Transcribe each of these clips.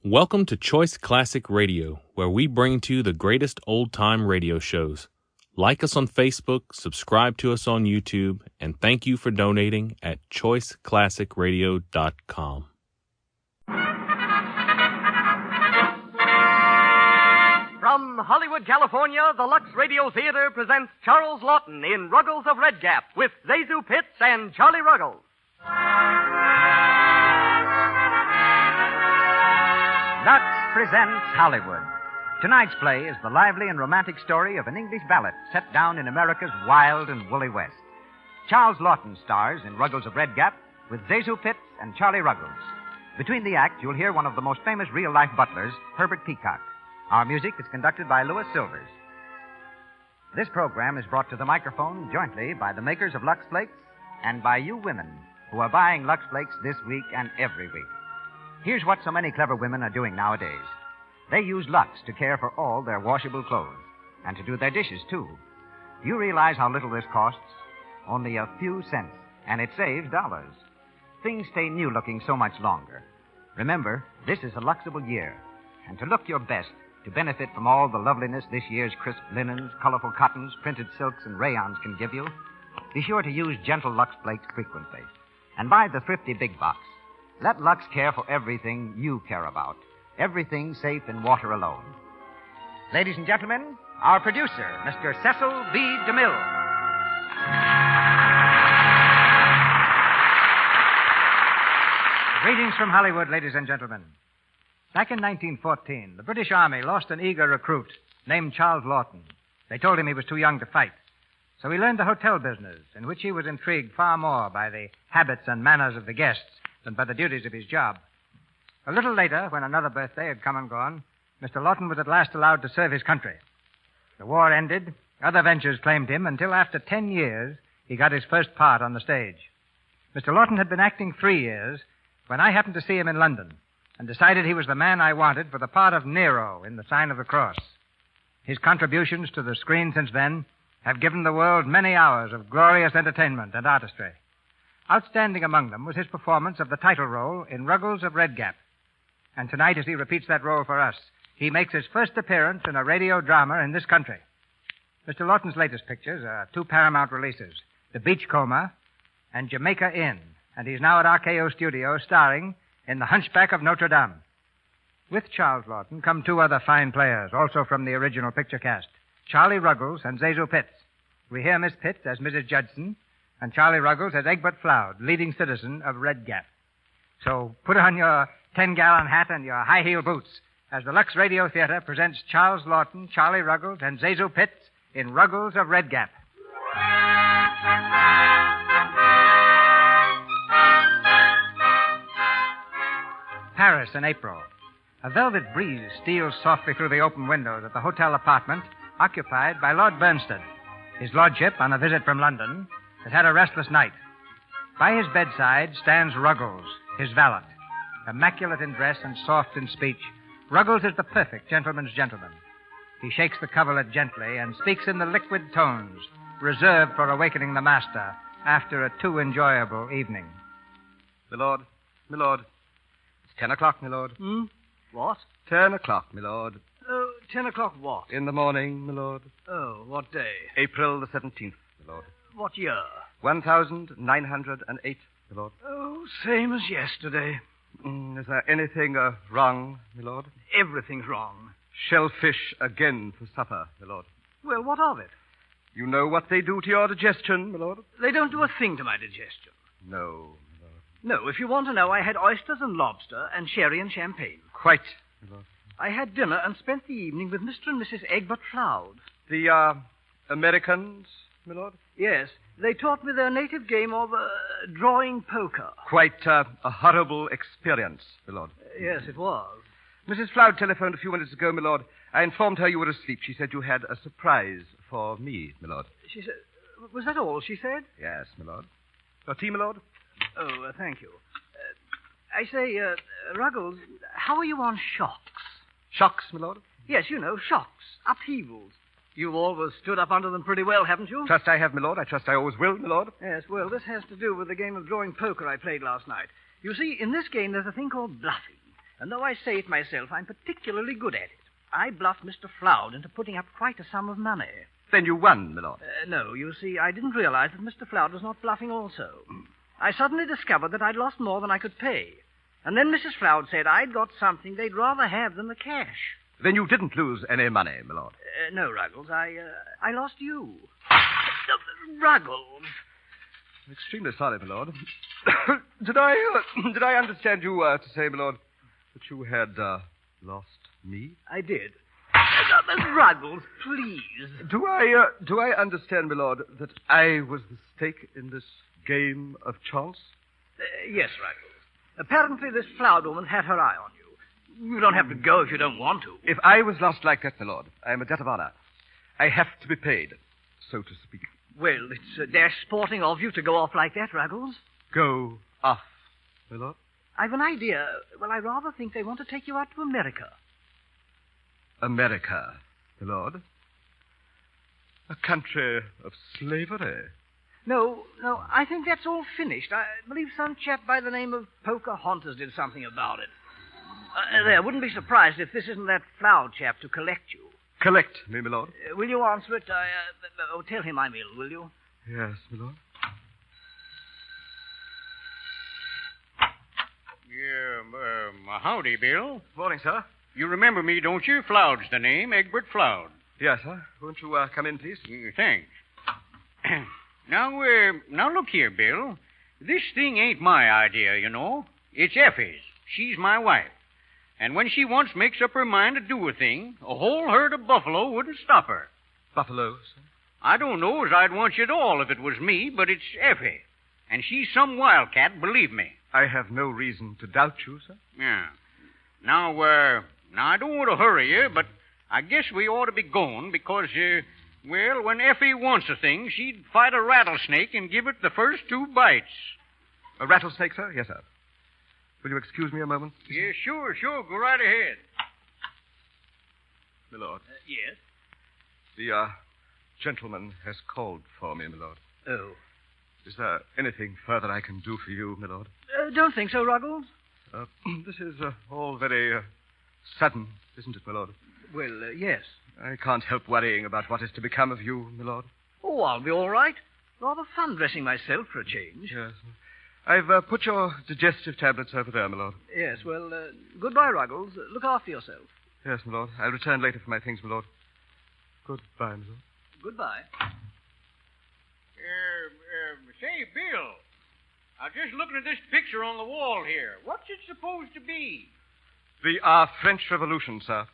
Welcome to Choice Classic Radio, where we bring to you the greatest old-time radio shows. Like us on Facebook, subscribe to us on YouTube, and thank you for donating at choiceclassicradio.com. From Hollywood, California, the Lux Radio Theater presents Charles Lawton in Ruggles of Red Gap with Zazu Pitts and Charlie Ruggles. Lux presents Hollywood. Tonight's play is the lively and romantic story of an English ballet set down in America's wild and woolly West. Charles Lawton stars in Ruggles of Red Gap with Zazu Pitts and Charlie Ruggles. Between the acts, you'll hear one of the most famous real-life butlers, Herbert Peacock. Our music is conducted by Louis Silvers. This program is brought to the microphone jointly by the makers of Lux Flakes and by you women who are buying Lux Flakes this week and every week. Here's what so many clever women are doing nowadays. They use Lux to care for all their washable clothes and to do their dishes, too. You realize how little this costs? Only a few cents, and it saves dollars. Things stay new-looking so much longer. Remember, this is a Luxable year, and to look your best, to benefit from all the loveliness this year's crisp linens, colorful cottons, printed silks, and rayons can give you, be sure to use gentle Lux Flakes frequently. And buy the thrifty big box. Let Lux care for everything you care about. Everything safe in water alone. Ladies and gentlemen, our producer, Mr. Cecil B. DeMille. Greetings from Hollywood, ladies and gentlemen. Back in 1914, the British Army lost an eager recruit named Charles Lawton. They told him he was too young to fight. So he learned the hotel business, in which he was intrigued far more by the habits and manners of the guests than by the duties of his job. A little later, when another birthday had come and gone, Mr. Lawton was at last allowed to serve his country. The war ended, other ventures claimed him, until after 10 years, he got his first part on the stage. Mr. Lawton had been acting 3 years when I happened to see him in London and decided he was the man I wanted for the part of Nero in The Sign of the Cross. His contributions to the screen since then have given the world many hours of glorious entertainment and artistry. Outstanding among them was his performance of the title role in Ruggles of Red Gap. And tonight, as he repeats that role for us, he makes his first appearance in a radio drama in this country. Mr. Lawton's latest pictures are 2 Paramount releases, The Beachcomber and Jamaica Inn, and he's now at RKO Studio starring in The Hunchback of Notre Dame. With Charles Lawton come 2 other fine players, also from the original picture cast, Charlie Ruggles and Zazu Pitts. We hear Miss Pitts as Mrs. Judson and Charlie Ruggles as Egbert Floud, leading citizen of Red Gap. So put on your 10-gallon hat and your high-heel boots as the Lux Radio Theater presents Charles Lawton, Charlie Ruggles, and Zazu Pitts in Ruggles of Red Gap. Paris in April. A velvet breeze steals softly through the open windows at the hotel apartment occupied by Lord Bernstein. His lordship, on a visit from London, has had a restless night. By his bedside stands Ruggles, his valet. Immaculate in dress and soft in speech, Ruggles is the perfect gentleman's gentleman. He shakes the coverlet gently and speaks in the liquid tones reserved for awakening the master after a too enjoyable evening. Milord, milord. It's 10 o'clock, milord. What? 10 o'clock, milord. Oh, 10 o'clock what? In the morning, milord. Oh, what day? April the 17th, milord. What year? 1908, milord. Oh, same as yesterday. Is there anything wrong, milord? Everything's wrong. Shellfish again for supper, milord. Well, what of it? You know what they do to your digestion, milord? They don't do a thing to my digestion. No, milord. No, if you want to know, I had oysters and lobster and sherry and champagne. Quite, milord. I had dinner and spent the evening with Mr. and Mrs. Egbert Floud. The, Americans, milord? Yes, they taught me their native game of drawing poker. Quite a horrible experience, milord. Yes, it was. Mrs. Floud telephoned a few minutes ago, milord. I informed her you were asleep. She said you had a surprise for me, milord. She said... Was that all she said? Yes, milord. Your tea, milord? Oh, thank you. I say, Ruggles, how are you on shocks? Shocks, milord? Yes, you know, shocks, upheavals. You've always stood up under them pretty well, haven't you? Trust I have, milord. I trust I always will, milord. Yes, well, this has to do with the game of drawing poker I played last night. You see, in this game, there's a thing called bluffing. And though I say it myself, I'm particularly good at it. I bluffed Mr. Floud into putting up quite a sum of money. Then you won, my lord. No, you see, I didn't realize that Mr. Floud was not bluffing also. I suddenly discovered that I'd lost more than I could pay. And then Mrs. Floud said I'd got something they'd rather have than the cash. Then you didn't lose any money, my lord. No, Ruggles, I lost you. Ruggles. I'm extremely sorry, my lord. Did I understand you to say, my lord, that you had lost me? I did. Ruggles, please. Do I understand, my lord, that I was the stake in this game of chance? Yes, Ruggles. Apparently this Floud woman had her eye on you. You don't have to go if you don't want to. If I was lost like that, my lord, I am a debt of honor. I have to be paid, so to speak. Well, it's dash sporting of you to go off like that, Ruggles. Go off, my lord? I've an idea. Well, I rather think they want to take you out to America. America, my lord? A country of slavery? No, I think that's all finished. I believe some chap by the name of Pocahontas did something about it. Wouldn't be surprised if this isn't that Floud chap to collect you. Collect me, my lord? Will you answer it? Tell him I'm ill, will you? Yes, my lord. Yeah, howdy, Bill. Morning, sir. You remember me, don't you? Floud's the name, Egbert Floud. Yes, sir. Won't you come in, please? Thanks. Now look here, Bill. This thing ain't my idea, you know. It's Effie's. She's my wife. And when she once makes up her mind to do a thing, a whole herd of buffalo wouldn't stop her. Buffalo, sir? I don't know as I'd want you at all if it was me, but it's Effie. And she's some wildcat, believe me. I have no reason to doubt you, sir. Yeah. Now, I don't want to hurry you, but I guess we ought to be going because, when Effie wants a thing, she'd fight a rattlesnake and give it the first 2 bites. A rattlesnake, sir? Yes, sir. Will you excuse me a moment? Yeah, sure. Go right ahead. My lord. Yes? The, gentleman has called for me, my lord. Oh. Is there anything further I can do for you, my lord? Don't think so, Ruggles. This is all very sudden, isn't it, my lord? Well, yes. I can't help worrying about what is to become of you, my lord. Oh, I'll be all right. Rather fun dressing myself for a change. Yes. I've put your digestive tablets over there, my lord. Yes, well, goodbye, Ruggles. Look after yourself. Yes, my lord. I'll return later for my things, my lord. Goodbye, my lord. Goodbye. Say, Bill, I was just looking at this picture on the wall here. What's it supposed to be? The French Revolution, sir.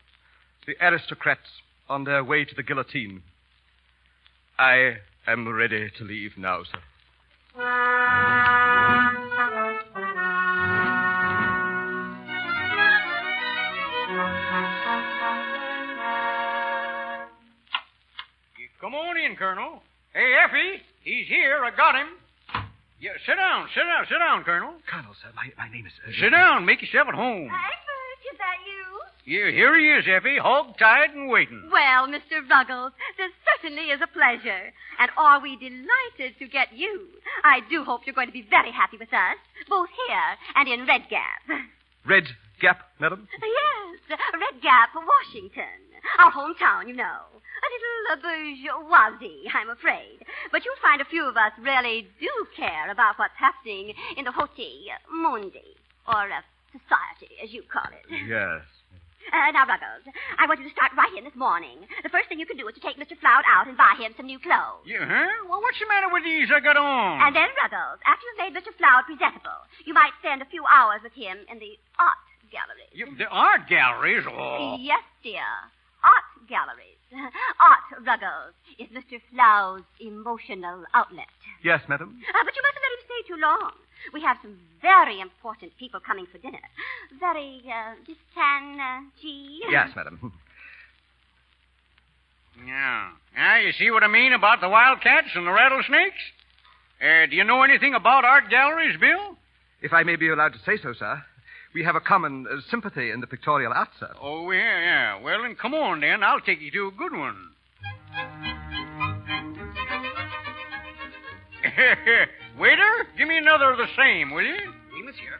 The aristocrats on their way to the guillotine. I am ready to leave now, sir. Come on in, Colonel. Hey, Effie, he's here. I got him. Yeah, sit down, Colonel. Colonel, sir, my name is... Sit down. Make yourself at home. Egbert, is that you? Yeah, here he is, Effie, hog-tied and waiting. Well, Mr. Ruggles, this certainly is a pleasure. And are we delighted to get you? I do hope you're going to be very happy with us, both here and in Red Gap. Red Gap, madam? Yes, Red Gap, Washington. Our hometown, you know. A little bourgeoisie, I'm afraid. But you'll find a few of us really do care about what's happening in the Hoti Mundi, or society, as you call it. Yes. Now, Ruggles, I want you to start right in this morning. The first thing you can do is to take Mr. Floud out and buy him some new clothes. Yeah, huh? Well, what's the matter with these I got on? And then, Ruggles, after you've made Mr. Floud presentable, you might spend a few hours with him in the art galleries. The art galleries? Oh. Yes, dear. Art galleries. Art, Ruggles, is Mr. Floud's emotional outlet. Yes, madam. But you mustn't let him stay too long. We have some very important people coming for dinner. Very, distinguished. Yes, madam. Yeah. Now, you see what I mean about the wildcats and the rattlesnakes? Do you know anything about art galleries, Bill? If I may be allowed to say so, sir, we have a common sympathy in the pictorial arts, sir. Oh, yeah. Well, then come on, then. I'll take you to a good one. Waiter, give me another of the same, will you? Oui, monsieur.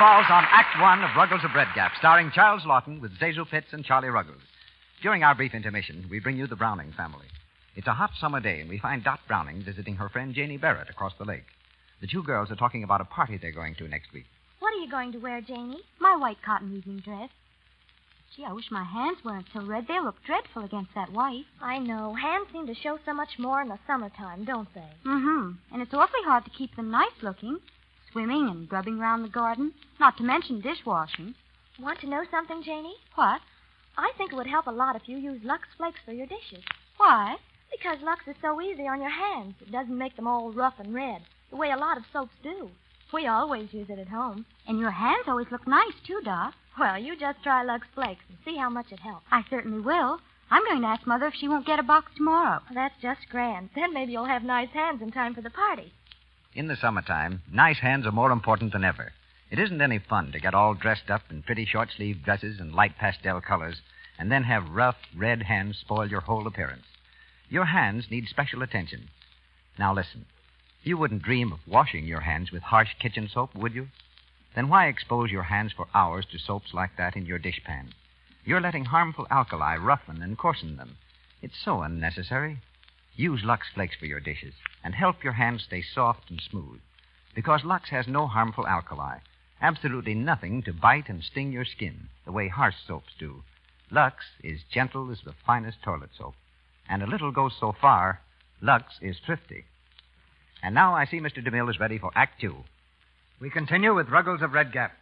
falls on Act One of Ruggles of Redgap, starring Charles Lawton with Zazu Pitts and Charlie Ruggles. During our brief intermission, we bring you the Browning family. It's a hot summer day, and we find Dot Browning visiting her friend Janie Barrett across the lake. The two girls are talking about a party they're going to next week. What are you going to wear, Janie? My white cotton evening dress. Gee, I wish my hands weren't so red. They look dreadful against that white. I know. Hands seem to show so much more in the summertime, don't they? Mm-hmm. And it's awfully hard to keep them nice looking. Swimming and grubbing around the garden, not to mention dishwashing. Want to know something, Janie? What? I think it would help a lot if you used Lux Flakes for your dishes. Why? Because Lux is so easy on your hands. It doesn't make them all rough and red, the way a lot of soaps do. We always use it at home. And your hands always look nice, too, Doc. Well, you just try Lux Flakes and see how much it helps. I certainly will. I'm going to ask Mother if she won't get a box tomorrow. That's just grand. Then maybe you'll have nice hands in time for the party. In the summertime, nice hands are more important than ever. It isn't any fun to get all dressed up in pretty short-sleeved dresses and light pastel colors and then have rough, red hands spoil your whole appearance. Your hands need special attention. Now listen. You wouldn't dream of washing your hands with harsh kitchen soap, would you? Then why expose your hands for hours to soaps like that in your dishpan? You're letting harmful alkali roughen and coarsen them. It's so unnecessary. Use Lux Flakes for your dishes and help your hands stay soft and smooth. Because Lux has no harmful alkali. Absolutely nothing to bite and sting your skin the way harsh soaps do. Lux is gentle as the finest toilet soap. And a little goes so far, Lux is thrifty. And now I see Mr. DeMille is ready for Act Two. We continue with Ruggles of Redgap,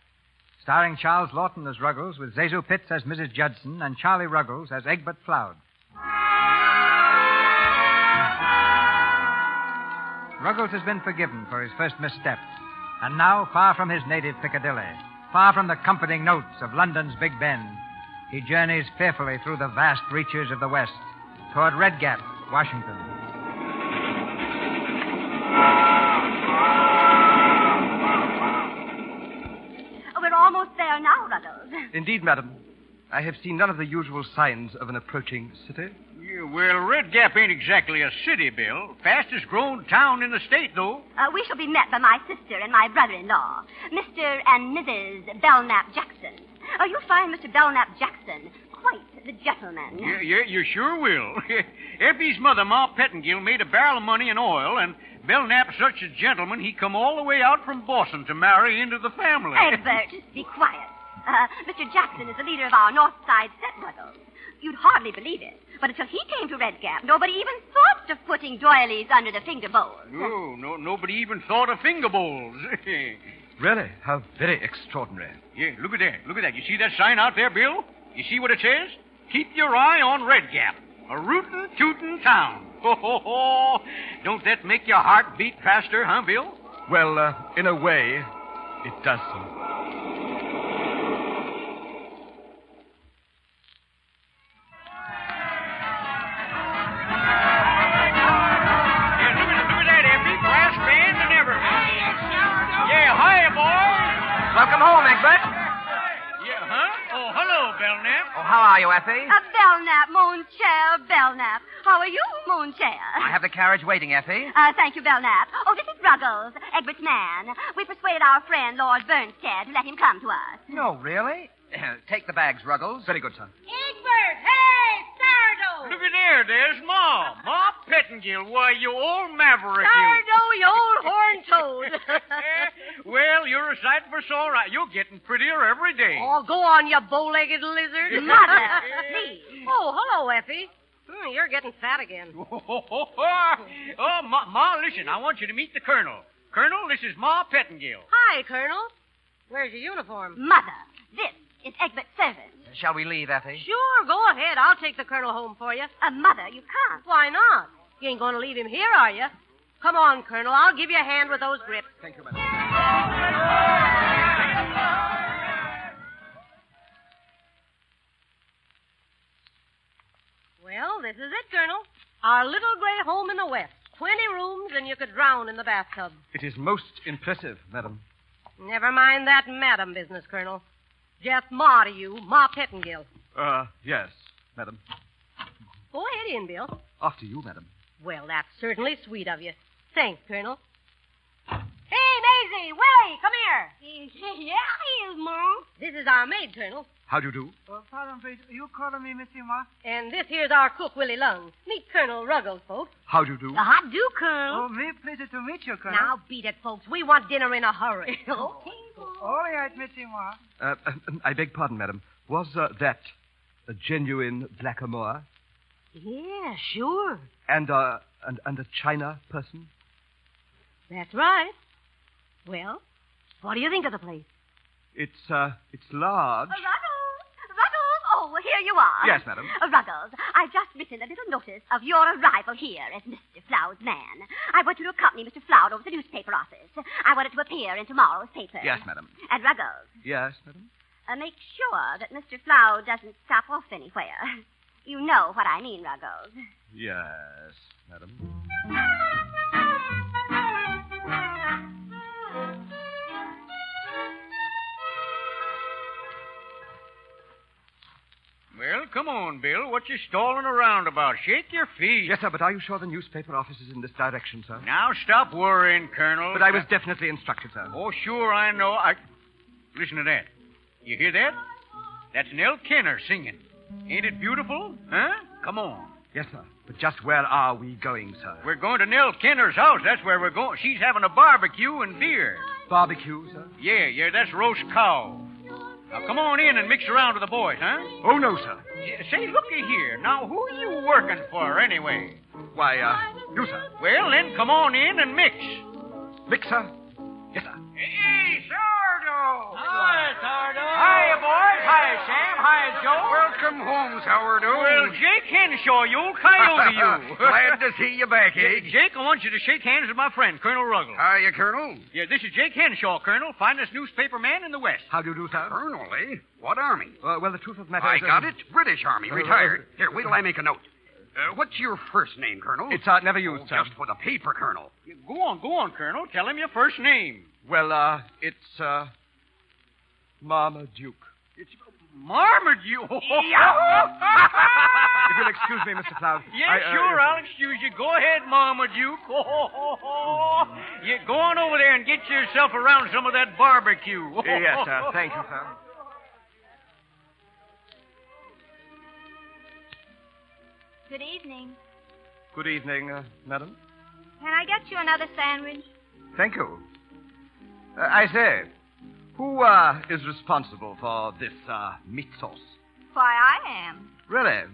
starring Charles Lawton as Ruggles, with Zazu Pitts as Mrs. Judson and Charlie Ruggles as Egbert Floud. Ruggles has been forgiven for his first misstep, and now, far from his native Piccadilly, far from the comforting notes of London's Big Ben, he journeys fearfully through the vast reaches of the West toward Redgap, Washington. We're almost there now, Ruggles. Indeed, madam. I have seen none of the usual signs of an approaching city. Yeah, well, Red Gap ain't exactly a city, Bill. Fastest growing town in the state, though. We shall be met by my sister and my brother-in-law, Mr. and Mrs. Belknap Jackson. You'll find Mr. Belknap Jackson quite the gentleman. Yeah, you sure will. Effie's mother, Ma Pettingill, made a barrel of money in oil, and Belknap's such a gentleman, he come all the way out from Boston to marry into the family. Egbert, be quiet. Mr. Jackson is the leader of our North Side set, Ruggles. You'd hardly believe it, but until he came to Red Gap, nobody even thought of putting doilies under the finger bowls. No, nobody even thought of finger bowls. Really? How very extraordinary. Yeah, look at that. You see that sign out there, Bill? You see what it says? Keep your eye on Red Gap, a rootin' tootin' town. Ho, ho, ho. Don't that make your heart beat faster, huh, Bill? Well, in a way, it does so. Yeah, look at that, Effie. Brass band and everything. Yeah, hiya, boys. Welcome home, Egbert. Yeah, huh? Oh, hello, Belknap. Oh, how are you, Effie? Belknap, mon cher Belknap. How are you, mon cher? I have the carriage waiting, Effie. Thank you, Belknap. Oh, this is Ruggles, Egbert's man. We persuaded our friend, Lord Bernstead, to let him come to us. No, really? Take the bags, Ruggles. Very good, son. Egbert, hey, sourdough. Look at there's Ma. Ma Pettingill. Why, you old maverick. Sourdough, you old horn toad. Well, you're a sight for sore eye. You're getting prettier every day. Oh, go on, you bow-legged lizard. Mother, please. Oh, hello, Effie. You're getting fat again. Oh, Ma, listen, I want you to meet the Colonel. Colonel, this is Ma Pettingill. Hi, Colonel. Where's your uniform? Mother, this is Egbert's servant. Shall we leave, Effie? Sure, go ahead. I'll take the Colonel home for you. Mother, you can't. Why not? You ain't going to leave him here, are you? Come on, Colonel. I'll give you a hand with those grips. Thank you, madam. Well, this is it, Colonel. Our little gray home in the West. 20 rooms, and you could drown in the bathtub. It is most impressive, madam. Never mind that madam business, Colonel. Just Ma to you, Ma Pettingill. Yes, madam. Go ahead in, Bill. After you, madam. Well, that's certainly sweet of you. Thanks, Colonel. Hey, Maisie, Willie, come here. Yeah, he is, Mom. This is our maid, Colonel. How do you do? Pardon, please. You calling me Missy Ma? And this here's our cook, Willie Lung. Meet Colonel Ruggles, folks. How do you do? How do, Colonel? Oh, me pleasure to meet you, Colonel. Now beat it, folks. We want dinner in a hurry. Okay. All right, Missy Ma. I beg pardon, madam. Was that a genuine blackamoor? Yeah, sure. And a China person? That's right. Well, what do you think of the place? It's large. Ruggles! Oh, here you are. Yes, madam. Ruggles, I've just written a little notice of your arrival here as Mr. Floud's man. I want you to accompany Mr. Floud over to the newspaper office. I want it to appear in tomorrow's paper. Yes, madam. And Ruggles, Yes, madam. make sure that Mr. Floud doesn't stop off anywhere. You know what I mean, Ruggles. Yes, madam. Well, come on, Bill. What you stalling around about? Shake your feet. Yes, sir, but are you sure the newspaper office is in this direction, sir? Now stop worrying, Colonel. But I was definitely instructed, sir. Oh, sure, I know. Listen to that. You hear that? That's Nell Kenner singing. Ain't it beautiful? Huh? Come on. Yes, sir. But just where are we going, sir? We're going to Nell Kenner's house. That's where we're going. She's having a barbecue and beer. Barbecue, sir? Yeah, that's roast cow. Now, come on in and mix around with the boys, huh? Oh, no, sir. Say, looky here. Now, who are you working for, anyway? Why, you, sir. Well, then come on in and mix. Mixer? Yes, sir. Hey, Sourdough! Hi, Sourdough. Hiya, boys. Hiya, Sam. Hiya, Joe. Welcome home, Sourdough. Well, Jake Henshaw, you old coyote, you. Glad to see you back, eh? Jake, I want you to shake hands with my friend, Colonel Ruggles. Hiya, Colonel. Yeah, this is Jake Henshaw, Colonel, finest newspaper man in the West. How do you do, sir? Colonel, eh? What army? Well, the truth of the matter I is... got it. British Army, retired. Here, wait till I make a note. What's your first name, Colonel? It's never used, sir. Just for the paper, Colonel. Go on, Colonel. Tell him your first name. Well, it's, Marmaduke. It's Marmaduke. If you'll excuse me, Mr. Cloud. Yes, sure, I'll excuse you. Go ahead, Marmaduke. You go on over there and get yourself around some of that barbecue. Yes, sir. Thank you, sir. Good evening. Good evening, madam. Can I get you another sandwich? Thank you. I say, who is responsible for this meat sauce? Why, I am. Really?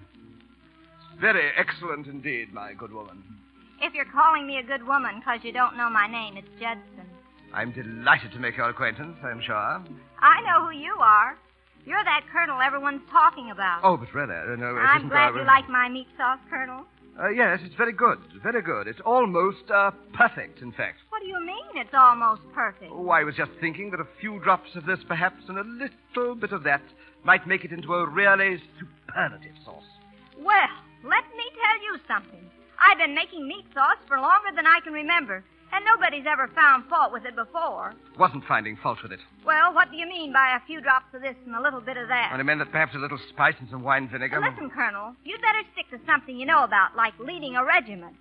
Very excellent indeed, my good woman. If you're calling me a good woman because you don't know my name, it's Judson. I'm delighted to make your acquaintance, I'm sure. I know who you are. You're that colonel everyone's talking about. Oh, but really, no, it I'm isn't, glad you like my meat sauce, Colonel. Yes, it's very good. Very good. It's almost perfect, in fact. What do you mean it's almost perfect? Oh, I was just thinking that a few drops of this, perhaps, and a little bit of that might make it into a really superlative sauce. Well, let me tell you something. I've been making meat sauce for longer than I can remember, and nobody's ever found fault with it before. Wasn't finding fault with it. Well, what do you mean by a few drops of this and a little bit of that? And I meant that perhaps a little spice and some wine vinegar. Listen, Colonel, you'd better stick to something you know about, like leading a regiment.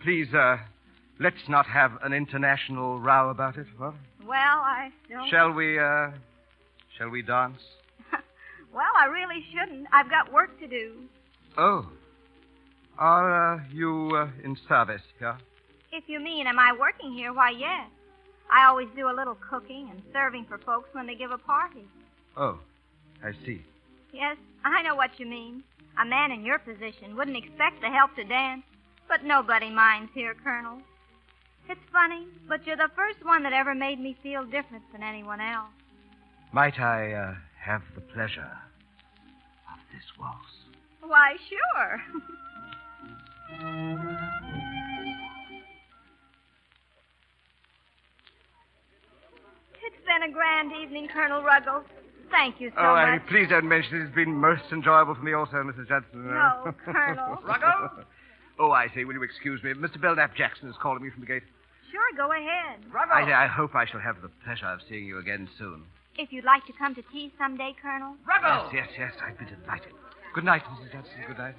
Please, let's not have an international row about it, what? Well, I don't... Shall we dance? Well, I really shouldn't. I've got work to do. Oh. Are you in service here? If you mean, am I working here? Why, yes. I always do a little cooking and serving for folks when they give a party. Oh, I see. Yes, I know what you mean. A man in your position wouldn't expect the help to dance, but nobody minds here, Colonel. It's funny, but you're the first one that ever made me feel different than anyone else. Might I have the pleasure of this waltz? Why, sure. It's been a grand evening, Colonel Ruggles. Thank you so much. Please don't mention it. It's been most enjoyable for me also, Mrs. Judson. No, Colonel. Ruggles? Oh, I say, will you excuse me? Mr. Belknap Jackson is calling me from the gate. Sure, go ahead. Ruggles? I hope I shall have the pleasure of seeing you again soon. If you'd like to come to tea someday, Colonel. Ruggles! Yes, I'd be delighted. Good night, Mrs. Judson. Good night.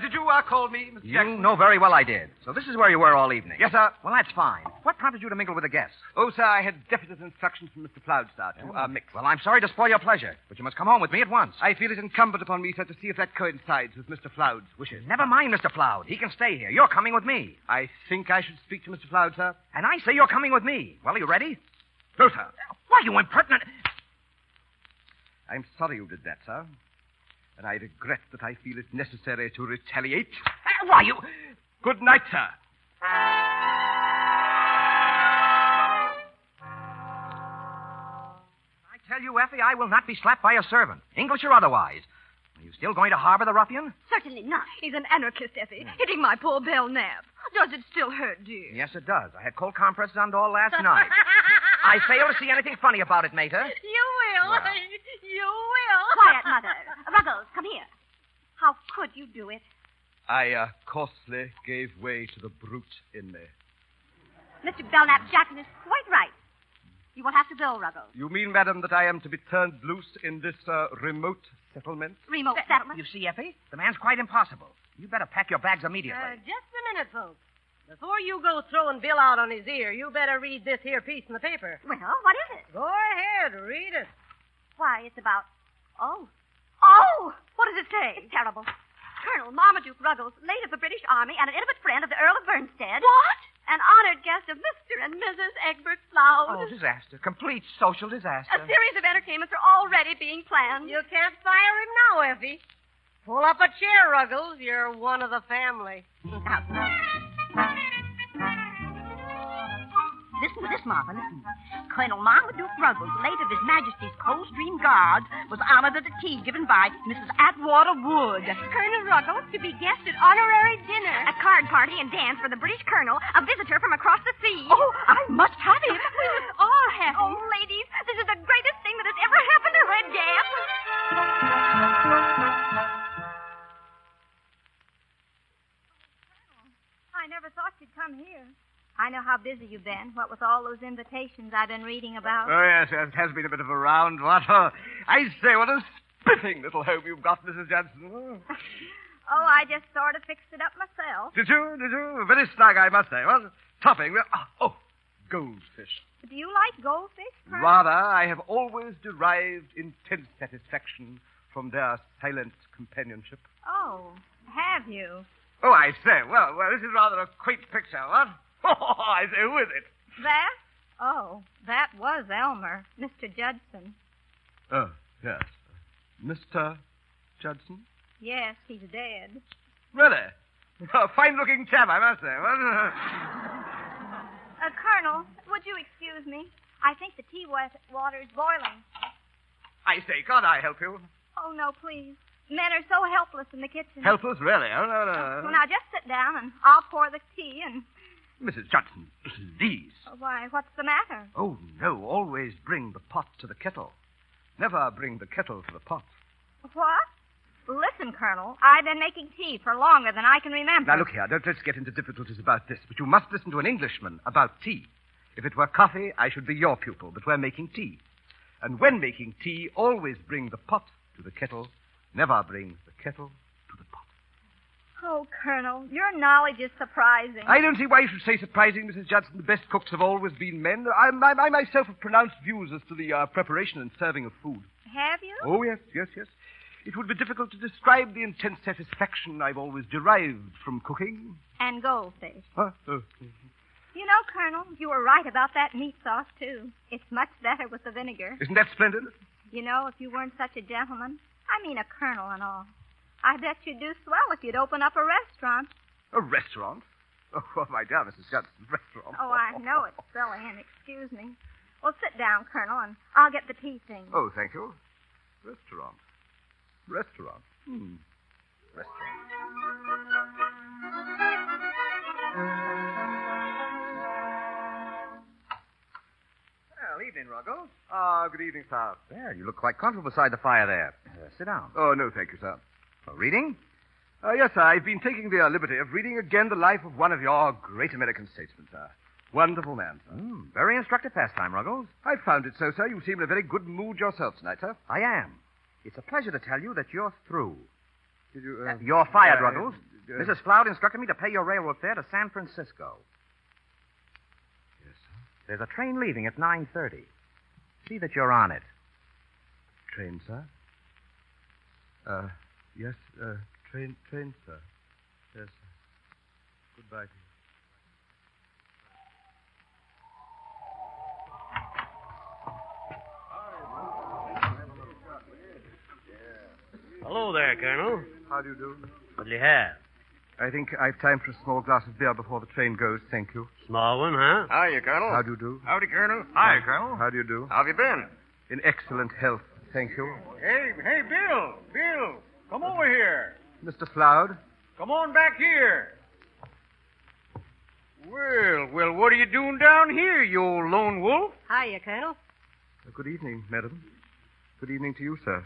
Did you call me, Mr. You Jackson? know very well I did. So this is where you were all evening. Yes, sir. Well, that's fine. What prompted you to mingle with the guests? Oh, sir, I had definite instructions from Mr. Ploudstar to mix. Well, I'm sorry to spoil your pleasure, but you must come home with me at once. I feel it incumbent upon me, sir, to see if that coincides with Mr. Floud's wishes. Never mind, Mr. Floud. He can stay here. You're coming with me. I think I should speak to Mr. Floud, sir. And I say you're coming with me. Well, are you ready? No, sir. Why, you impertinent... I'm sorry you did that, sir. And I regret that I feel it necessary to retaliate. Why, you... Good night, sir. I tell you, Effie, I will not be slapped by a servant, English or otherwise. Are you still going to harbor the ruffian? Certainly not. He's an anarchist, Effie, hitting my poor Belknap. Does it still hurt, dear? Yes, it does. I had cold compresses on all last night. I fail to see anything funny about it, Mater. You will. Well. You will. Quiet, Mother. Ruggles, come here. How could you do it? I coarsely gave way to the brute in me. Mr. Belknap Jackson is quite right. You will have to go, Ruggles. You mean, madam, that I am to be turned loose in this remote settlement? Remote settlement? You see, Effie, the man's quite impossible. You better pack your bags immediately. Just a minute, folks. Before you go throwing Bill out on his ear, you better read this here piece in the paper. Well, what is it? Go ahead, read it. Why, it's about... Oh, what does it say? It's terrible. Colonel Marmaduke Ruggles, late of the British Army and an intimate friend of the Earl of Bernstead. What? An honored guest of Mr. and Mrs. Egbert Floud. Oh, disaster. Complete social disaster. A series of entertainments are already being planned. You can't fire him now, Effie. Pull up a chair, Ruggles. You're one of the family. Listen to this, Martha, listen. Colonel Marmaduke Ruggles, late of His Majesty's Coldstream Guards, was honored at a tea given by Mrs. Atwater Wood. Colonel Ruggles to be guest at honorary dinner. A card party and dance for the British Colonel, a visitor from across the sea. Oh, I must have him. We must all have him. Oh, ladies, this is the greatest thing that has ever happened to Red Gap. I never thought you'd come here. I know how busy you've been, what with all those invitations I've been reading about. Oh, yes, it has been a bit of a round, what? I say, what a spiffing little home you've got, Mrs. Johnson. Oh, I just sort of fixed it up myself. Did you? Very snug, I must say. Well, topping. Goldfish. Do you like goldfish, Colonel? Rather, I have always derived intense satisfaction from their silent companionship. Oh, have you? Oh, I say, well, this is rather a quaint picture, what? Oh, I say, who is it? That? Oh, that was Elmer, Mr. Judson. Oh, yes. Mr. Judson? Yes, he's dead. Really? A fine-looking chap, I must say. Colonel, would you excuse me? I think the tea water is boiling. I say, can't I help you? Oh, no, please. Men are so helpless in the kitchen. Helpless, really? Oh, no. Well, now, just sit down, and I'll pour the tea, and... Mrs. Judson, please. Why, what's the matter? Oh, no, always bring the pot to the kettle. Never bring the kettle to the pot. What? Listen, Colonel, I've been making tea for longer than I can remember. Now, look here, let's get into difficulties about this, but you must listen to an Englishman about tea. If it were coffee, I should be your pupil, but we're making tea. And when making tea, always bring the pot to the kettle. Never bring the kettle to the pot. Oh, Colonel, your knowledge is surprising. I don't see why you should say surprising, Mrs. Judson. The best cooks have always been men. I myself have pronounced views as to the preparation and serving of food. Have you? Oh, yes. It would be difficult to describe the intense satisfaction I've always derived from cooking. And goldfish. Huh? You know, Colonel, you were right about that meat sauce, too. It's much better with the vinegar. Isn't that splendid? You know, if you weren't such a gentleman, I mean a colonel and all, I bet you'd do swell if you'd open up a restaurant. A restaurant? Oh, my dear Mrs. Judson, restaurant. Oh, I know it's silly, and excuse me. Well, sit down, Colonel, and I'll get the tea things. Oh, thank you. Restaurant. Restaurant. Well, evening, Ruggles. Good evening, sir. There, you look quite comfortable beside the fire there. Sit down. Oh, no, thank you, sir. Reading? Yes, sir. I've been taking the liberty of reading again the life of one of your great American statesmen, sir. Wonderful man, sir. Very instructive pastime, Ruggles. I found it so, sir. You seem in a very good mood yourself tonight, sir. I am. It's a pleasure to tell you that you're through. Did you, You're fired, Ruggles. Mrs. Floud instructed me to pay your railroad fare to San Francisco. Yes, sir. There's a train leaving at 9:30. See that you're on it. Train, sir? Yes, train, sir. Yes, sir. Goodbye to you. Hello there, Colonel. How do you do? What'll you have? I think I've time for a small glass of beer before the train goes, thank you. Small one, huh? Hiya, Colonel. How do you do? Howdy, Colonel. Hi, Colonel. How do you do? How have you been? In excellent health, thank you. Hey, Bill. Bill, come over here. Mr. Floud? Come on back here. Well, what are you doing down here, you old lone wolf? Hiya, Colonel. Good evening, madam. Good evening to you, sir.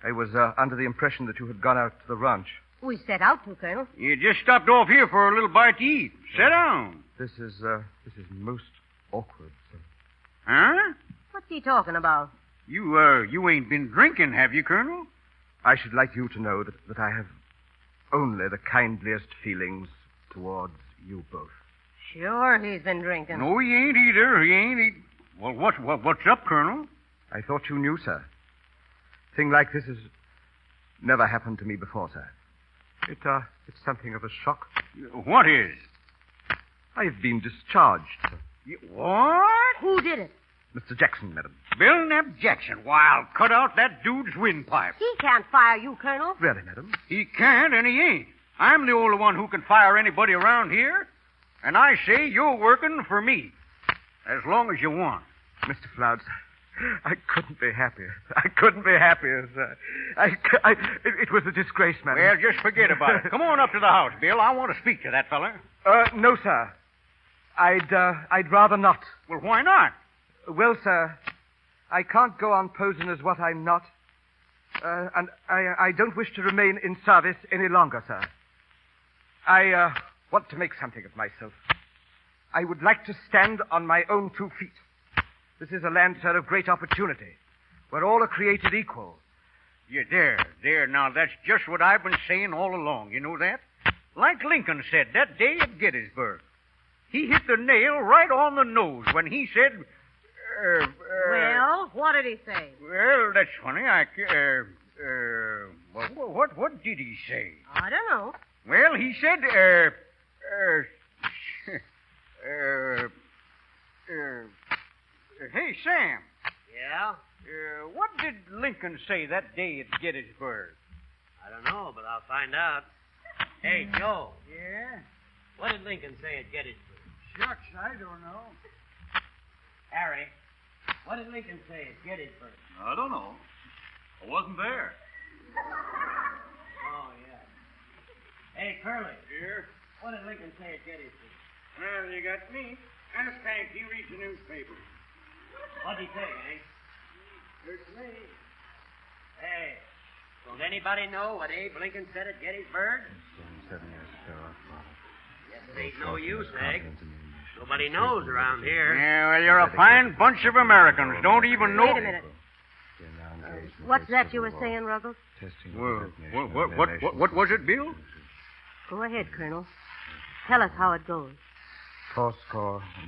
I was under the impression that you had gone out to the ranch. We set out to, Colonel. You just stopped off here for a little bite to eat. Sit down. This is most awkward, sir. Huh? What's he talking about? You ain't been drinking, have you, Colonel? I should like you to know that I have only the kindliest feelings towards you both. Sure, he's been drinking. No, he ain't either. He ain't. Well, what's up, Colonel? I thought you knew, sir. Thing like this has never happened to me before, sir. It's something of a shock. What is? I've been discharged, sir. What? Who did it? Mr. Jackson, madam. Bill Knapp Jackson. Why, I'll cut out that dude's windpipe. He can't fire you, Colonel. Really, madam? He can't, and he ain't. I'm the only one who can fire anybody around here. And I say you're working for me. As long as you want. Mr. Floud, I couldn't be happier. I couldn't be happier, sir. It was a disgrace, madam. Well, just forget about it. Come on up to the house, Bill. I want to speak to that fella. No, sir. I'd rather not. Well, why not? Well, sir, I can't go on posing as what I'm not. And I don't wish to remain in service any longer, sir. I want to make something of myself. I would like to stand on my own 2 feet. This is a land, sir, of great opportunity, where all are created equal. Yeah, there. Now, that's just what I've been saying all along. You know that? Like Lincoln said that day at Gettysburg. He hit the nail right on the nose when he said... Well, what did he say? Well, that's funny. What did he say? I don't know. Well, he said, hey, Sam. Yeah? What did Lincoln say that day at Gettysburg? I don't know, but I'll find out. Hey, Joe. Yeah? What did Lincoln say at Gettysburg? Shucks, I don't know. Harry, what did Lincoln say at Gettysburg? I don't know. I wasn't there. Oh, yeah. Hey, Curly. Here? What did Lincoln say at Gettysburg? Well, you got me. Ask Hank. He reads the newspaper. What'd he say, Hank? It's me. Hey, don't anybody know what Abe Lincoln said at Gettysburg? 7 years ago, Yes, it ain't no use, Hank. Nobody knows around here. Yeah, well, you're a fine bunch of Americans. Don't even know... Wait a minute. What's that you were saying, Ruggles? Well, what was it, Bill? Go ahead, Colonel. Tell us how it goes.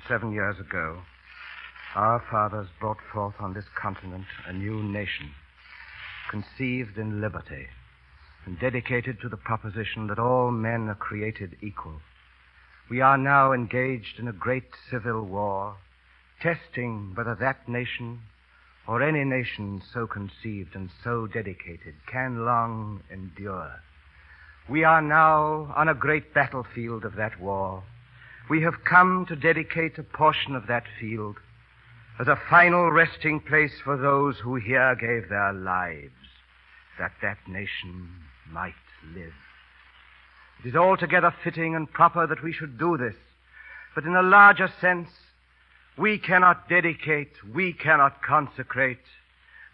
7 years ago, our fathers brought forth on this continent a new nation, conceived in liberty, and dedicated to the proposition that all men are created equal. We are now engaged in a great civil war, testing whether that nation, or any nation so conceived and so dedicated, can long endure. We are now on a great battlefield of that war. We have come to dedicate a portion of that field as a final resting place for those who here gave their lives, that that nation might live. It is altogether fitting and proper that we should do this, but in a larger sense, we cannot dedicate, we cannot consecrate,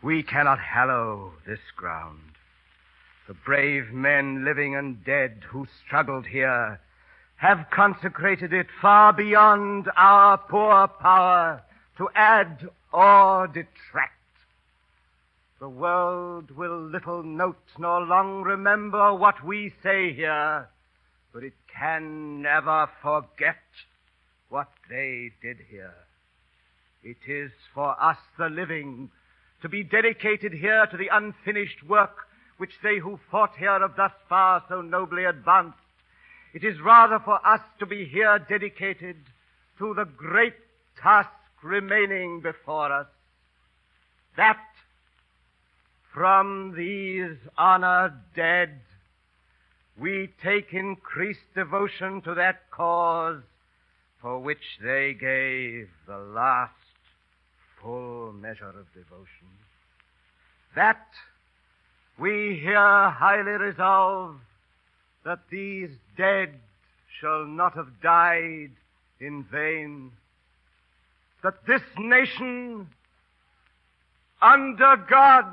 we cannot hallow this ground. The brave men, living and dead, who struggled here, have consecrated it far beyond our poor power to add or detract. The world will little note nor long remember what we say here, but it can never forget what they did here. It is for us, the living, to be dedicated here to the unfinished work which they who fought here have thus far so nobly advanced. It is rather for us to be here dedicated to the great task remaining before us, that from these honored dead we take increased devotion to that cause for which they gave the last full measure of devotion. That we here highly resolve that these dead shall not have died in vain, that this nation under God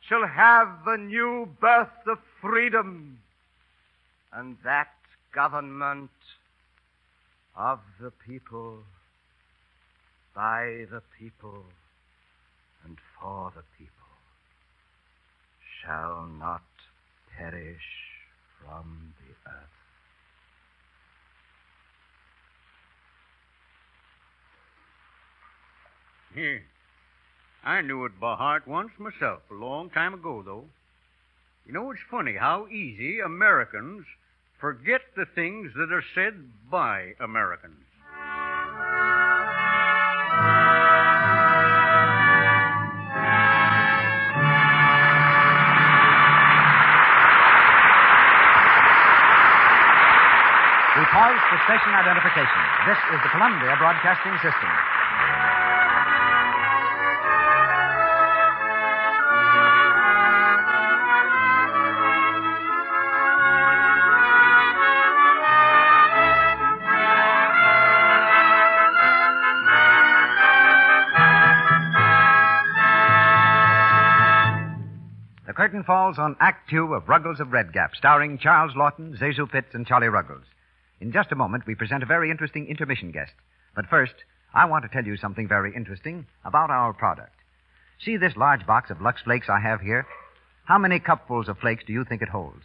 shall have a new birth of freedom, and that government of the people, by the people, and for the people shall not perish from the earth. Here. I knew it by heart once myself, a long time ago, though. You know, it's funny how easy Americans forget the things that are said by Americans. We pause for station identification. This is the Columbia Broadcasting System. The curtain falls on Act Two of Ruggles of Red Gap, starring Charles Lawton, Zazu Pitts, and Charlie Ruggles. In just a moment, we present a very interesting intermission guest. But first, I want to tell you something very interesting about our product. See this large box of Lux Flakes I have here? How many cupfuls of flakes do you think it holds?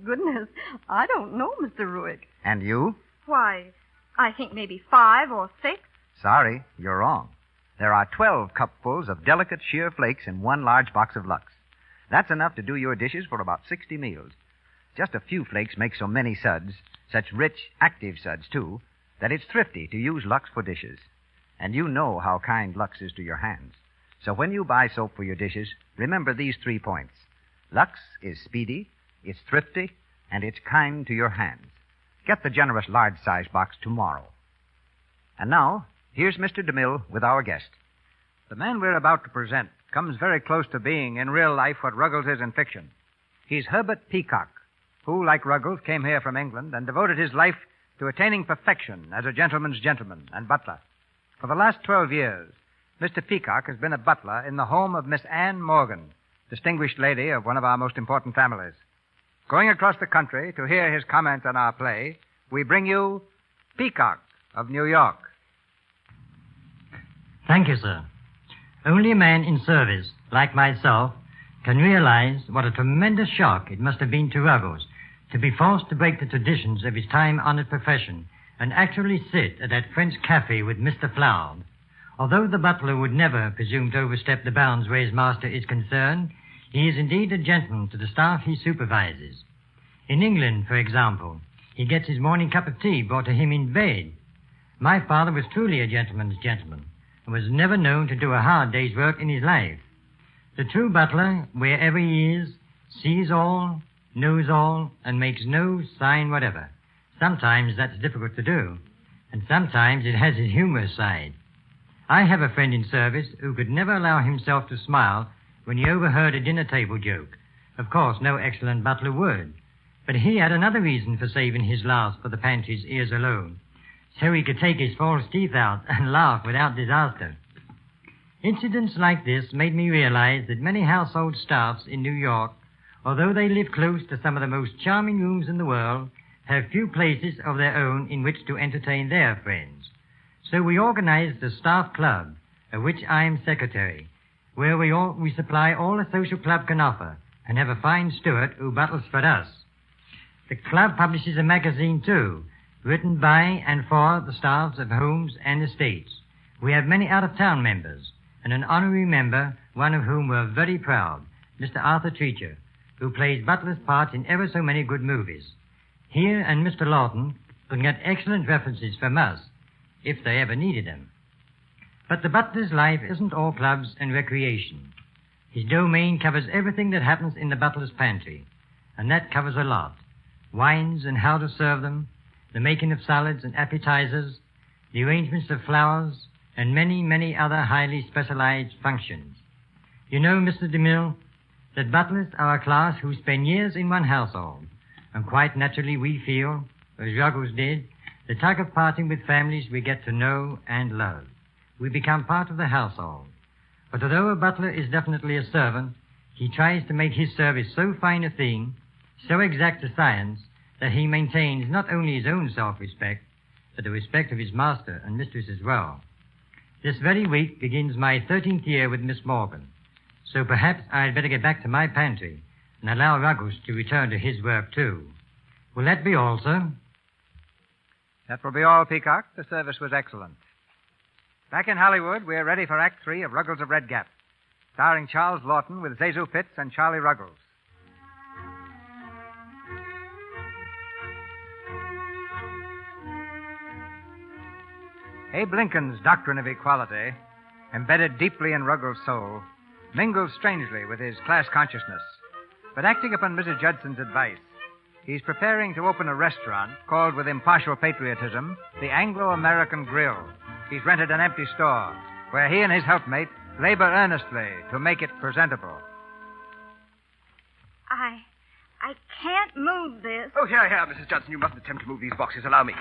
Goodness, I don't know, Mr. Ruick. And you? Why, I think maybe 5 or 6. Sorry, you're wrong. There are 12 cupfuls of delicate sheer flakes in one large box of Lux. That's enough to do your dishes for about 60 meals. Just a few flakes make so many suds, such rich, active suds, too, that it's thrifty to use Lux for dishes. And you know how kind Lux is to your hands. So when you buy soap for your dishes, remember these 3 points. Lux is speedy, it's thrifty, and it's kind to your hands. Get the generous large-size box tomorrow. And now, here's Mr. DeMille with our guest. The man we're about to present comes very close to being, in real life, what Ruggles is in fiction. He's Herbert Peacock, who, like Ruggles, came here from England and devoted his life to attaining perfection as a gentleman's gentleman and butler. For the last 12 years, Mr. Peacock has been a butler in the home of Miss Anne Morgan, distinguished lady of one of our most important families. Going across the country to hear his comment on our play, we bring you Peacock of New York. Thank you, sir. Only a man in service, like myself, can realize what a tremendous shock it must have been to Ruggles to be forced to break the traditions of his time-honored profession and actually sit at that French cafe with Mr. Floud. Although the butler would never presume to overstep the bounds where his master is concerned, he is indeed a gentleman to the staff he supervises. In England, for example, he gets his morning cup of tea brought to him in bed. My father was truly a gentleman's gentleman, and was never known to do a hard day's work in his life. The true butler, wherever he is, sees all, knows all, and makes no sign whatever. Sometimes that's difficult to do, and sometimes it has his humorous side. I have a friend in service who could never allow himself to smile when he overheard a dinner table joke. Of course, no excellent butler would, but he had another reason for saving his laughs for the pantry's ears alone, so he could take his false teeth out and laugh without disaster. Incidents like this made me realize that many household staffs in New York, although they live close to some of the most charming rooms in the world, have few places of their own in which to entertain their friends. So we organized a staff club, of which I am secretary, where we supply all the social club can offer and have a fine steward who battles for us. The club publishes a magazine, too, written by and for the staffs of homes and estates. We have many out-of-town members, and an honorary member, one of whom we're very proud, Mr. Arthur Treacher, who plays Butler's part in ever so many good movies. He and Mr. Lawton can get excellent references from us, if they ever needed them. But the butler's life isn't all clubs and recreation. His domain covers everything that happens in the butler's pantry, and that covers a lot. Wines and how to serve them, the making of salads and appetizers, the arrangements of flowers, and many, many other highly specialized functions. You know, Mr. DeMille, that butlers are a class who spend years in one household, and quite naturally we feel, as Ruggles did, the tug of parting with families we get to know and love. We become part of the household. But although a butler is definitely a servant, he tries to make his service so fine a thing, so exact a science, that he maintains not only his own self-respect, but the respect of his master and mistress as well. This very week begins my 13th year with Miss Morgan, so perhaps I'd better get back to my pantry and allow Ruggles to return to his work, too. Will that be all, sir? That will be all, Peacock. The service was excellent. Back in Hollywood, we're ready for Act 3 of Ruggles of Red Gap, starring Charles Lawton with Zazu Pitts and Charlie Ruggles. Abe Lincoln's doctrine of equality, embedded deeply in Ruggles' soul, mingles strangely with his class consciousness. But acting upon Mrs. Judson's advice, he's preparing to open a restaurant called with impartial patriotism the Anglo-American Grill. He's rented an empty store where he and his helpmate labor earnestly to make it presentable. I can't move this. Oh, here, Mrs. Judson. You mustn't attempt to move these boxes. Allow me.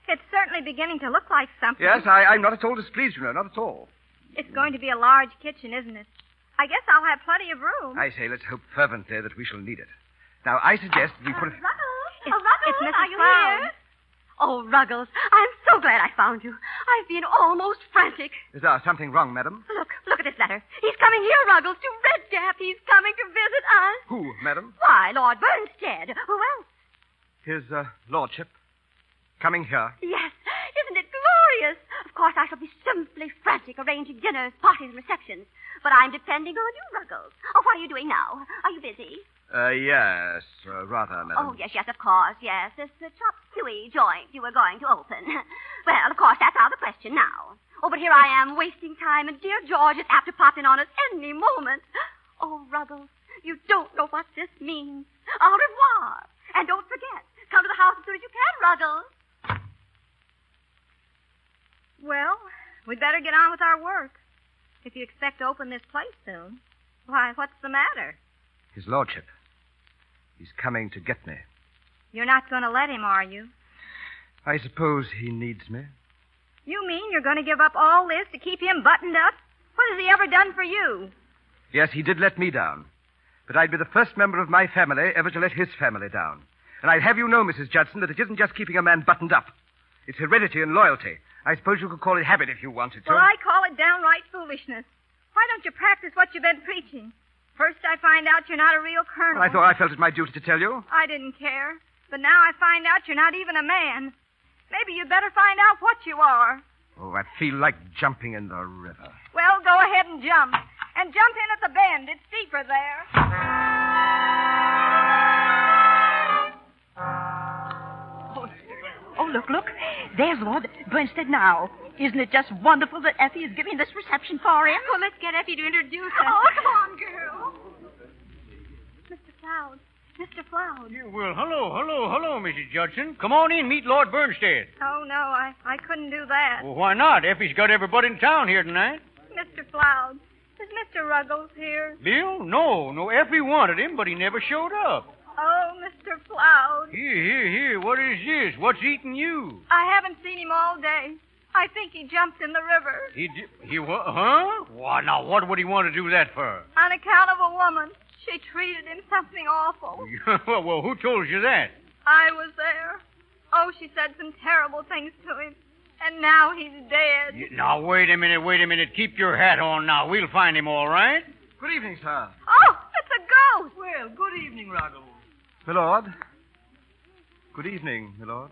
It's certainly beginning to look like something. Yes, I'm not at all displeased, you know, not at all. It's going to be a large kitchen, isn't it? I guess I'll have plenty of room. I say, let's hope fervently that we shall need it. Now, I suggest we put it... Ruggles! It's Mrs. Are you Cloud. here? Oh, Ruggles, I'm so glad I found you. I've been almost frantic. Is there something wrong, madam? Look at this letter. He's coming here, Ruggles, to Red Gap. He's coming to visit us. Who, madam? Why, Lord Bernstead. Who else? His lordship. Coming here. Yes. Isn't it glorious? Of course, I shall be simply frantic arranging dinners, parties, and receptions. But I'm depending on you, Ruggles. Oh, what are you doing now? Are you busy? Yes, rather, madam. Oh, yes, of course, yes. This chopped suey joint you were going to open. Well, of course, that's out of the question now. Oh, but here I am wasting time, and dear George is apt to pop in on us any moment. Oh, Ruggles, you don't know what this means. Au revoir. And don't forget, come to the house as soon as you can, Ruggles. Well, we'd better get on with our work. If you expect to open this place soon. Why, what's the matter? His lordship. He's coming to get me. You're not going to let him, are you? I suppose he needs me. You mean you're going to give up all this to keep him buttoned up? What has he ever done for you? Yes, he did let me down. But I'd be the first member of my family ever to let his family down. And I'd have you know, Mrs. Judson, that it isn't just keeping a man buttoned up. It's heredity and loyalty. I suppose you could call it habit if you wanted to. Well, I call it downright foolishness. Why don't you practice what you've been preaching? First I find out you're not a real colonel. Well, I thought I felt it my duty to tell you. I didn't care. But now I find out you're not even a man. Maybe you'd better find out what you are. Oh, I feel like jumping in the river. Well, go ahead and jump. And jump in at the bend. It's deeper there. Oh, look. There's Lord Bernstead now. Isn't it just wonderful that Effie is giving this reception for him? Well, let's get Effie to introduce us. Oh, come on, girl. Mr. Cloud. Mr. Cloud. Yeah, well, hello, Mrs. Judson. Come on in, meet Lord Bernstead. Oh, no, I couldn't do that. Well, why not? Effie's got everybody in town here tonight. Mr. Cloud, is Mr. Ruggles here? Bill? No, Effie wanted him, but he never showed up. Oh, Mr. Cloud. Here, what is this? What's eating you? I haven't seen him all day. I think he jumped in the river. He what? Huh? Why, now, what would he want to do that for? On account of a woman. She treated him something awful. Well, who told you that? I was there. Oh, she said some terrible things to him. And now he's dead. Now, wait a minute. Keep your hat on now. We'll find him, all right? Good evening, sir. Oh, it's a ghost. Well, good evening, Ruggles. Milord. Good evening, Milord.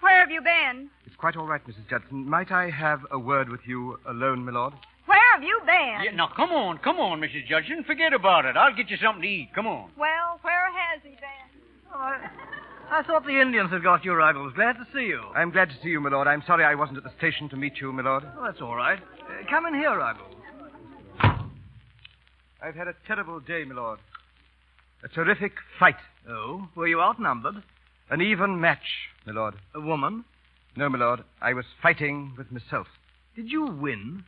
Where have you been? It's quite all right, Mrs. Judson. Might I have a word with you alone, Milord? Where have you been? Yeah, now, come on, Mrs. Judson. Forget about it. I'll get you something to eat. Come on. Well, where has he been? Oh, I thought the Indians had got you, Ruggles. Glad to see you. I'm glad to see you, Milord. I'm sorry I wasn't at the station to meet you, Milord. Oh, that's all right. Come in here, Ruggles. I've had a terrible day, Milord. A terrific fight. Oh? Were you outnumbered? An even match, Milord. A woman? No, Milord. I was fighting with myself. Did you win?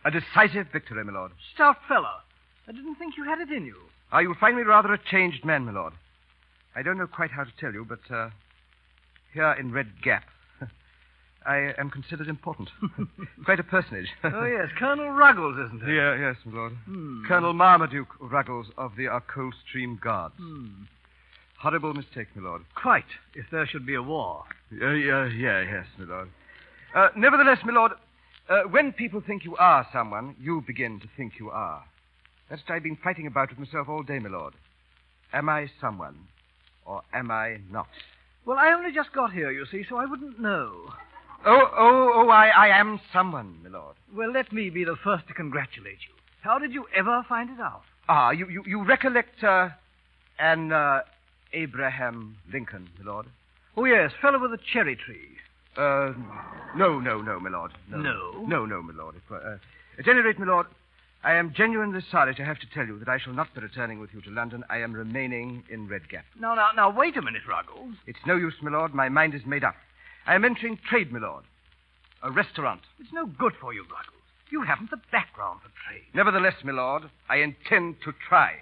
A decisive victory, Milord. Stout fellow. I didn't think you had it in you. You'll find me rather a changed man, Milord. I don't know quite how to tell you, but here in Red Gap, I am considered important. Quite a personage. Oh, yes. Colonel Ruggles, isn't it? Yeah, yes, my lord. Colonel Marmaduke Ruggles of the Coldstream Guards. Horrible mistake, my lord. Quite, if there should be a war. Yes, my lord. Nevertheless, my lord, when people think you are someone, you begin to think you are. That's what I've been fighting about with myself all day, my lord. Am I someone, or am I not? Well, I only just got here, you see, so I wouldn't know. I am someone, my lord. Well, let me be the first to congratulate you. How did you ever find it out? You recollect, Abraham Lincoln, my lord? Oh, yes, fellow with a cherry tree. No, my lord. No? No, my lord. At any rate, my lord, I am genuinely sorry to have to tell you that I shall not be returning with you to London. I am remaining in Red Gap. Now, wait a minute, Ruggles. It's no use, my lord. My mind is made up. I am entering trade, my lord. A restaurant. It's no good for you, Ruggles. You haven't the background for trade. Nevertheless, my lord, I intend to try.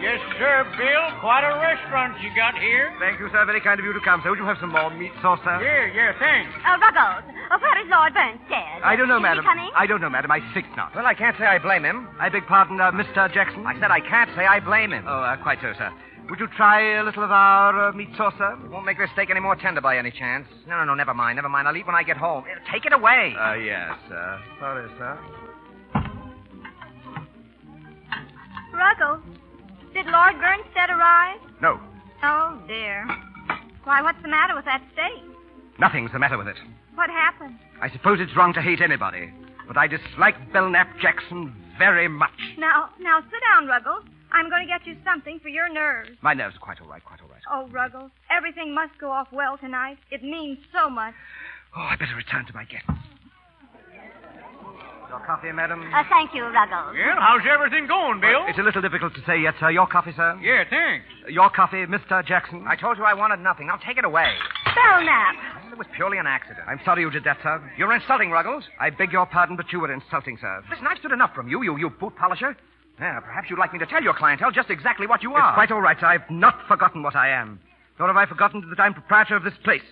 Yes, sir, Bill. Quite a restaurant you got here. Thank you, sir. Very kind of you to come, sir. Would you have some more meat sauce, sir? Yeah, thanks. Ruggles, where is Lord Burnstead? I don't know, Is madam. he coming? I don't know, madam. I think not. Well, I can't say I blame him. I beg pardon, Mr. Jackson? I said I can't say I blame him. Oh, quite so, sir. Would you try a little of our meat sauce, sir? It won't make this steak any more tender by any chance. No, never mind. I'll eat when I get home. Take it away. Yes, sir. Sorry, sir. Ruggles, did Lord Burnstead arrive? No. Oh, dear. Why, what's the matter with that steak? Nothing's the matter with it. What happened? I suppose it's wrong to hate anybody, but I dislike Belknap Jackson very much. Now, sit down, Ruggles. I'm going to get you something for your nerves. My nerves are quite all right. Oh, Ruggles, everything must go off well tonight. It means so much. Oh, I better return to my guests. Your coffee, madam? Thank you, Ruggles. Well, how's everything going, Bill? It's a little difficult to say yet, sir. Your coffee, sir? Yeah, thanks. Your coffee, Mr. Jackson? I told you I wanted nothing. Now take it away. Belknap. It was purely an accident. I'm sorry you did that, sir. You're insulting, Ruggles. I beg your pardon, but you were insulting, sir. Listen, I've stood enough from you boot polisher. Yeah, perhaps you'd like me to tell your clientele just exactly what you are. It's quite all right, sir. I've not forgotten what I am. Nor have I forgotten that I'm proprietor of this place.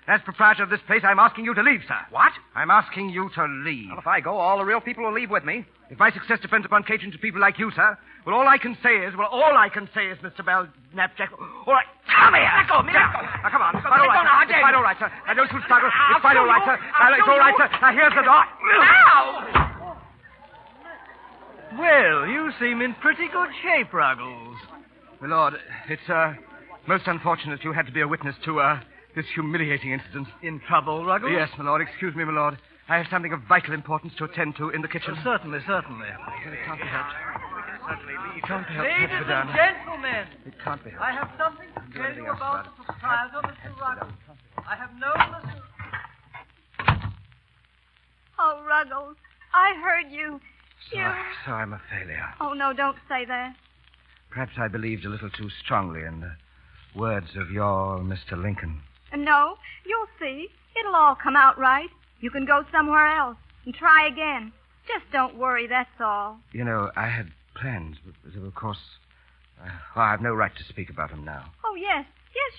As proprietor of this place, I'm asking you to leave, sir. What? I'm asking you to leave. Well, if I go, all the real people will leave with me. If my success depends upon catering to people like you, sir, all I can say is, Mr. Belknap Jackson. All right. Come here. Let go of me. Let go. Now, come on. It's quite all right. It's quite all right, sir. Now, don't you struggle. It's quite all right, sir. It's all right, sir. Now, here's the door. Ow! Well, you seem in pretty good shape, Ruggles. My lord, it's most unfortunate you had to be a witness to this humiliating incident. In trouble, Ruggles? Yes, my lord. Excuse me, my lord. I have something of vital importance to attend to in the kitchen. Certainly. It can't be helped. It can't be helped. Ladies and gentlemen, it can't be helped. I have something to tell you about the proprietor, Mr. Ruggles. I have known Mr. Oh, Ruggles, I heard you. So I'm a failure. Oh, no, don't say that. Perhaps I believed a little too strongly in the words of your Mr. Lincoln. No, you'll see. It'll all come out right. You can go somewhere else and try again. Just don't worry, that's all. You know, I had plans, but of course, I've no right to speak about them now. Oh, yes,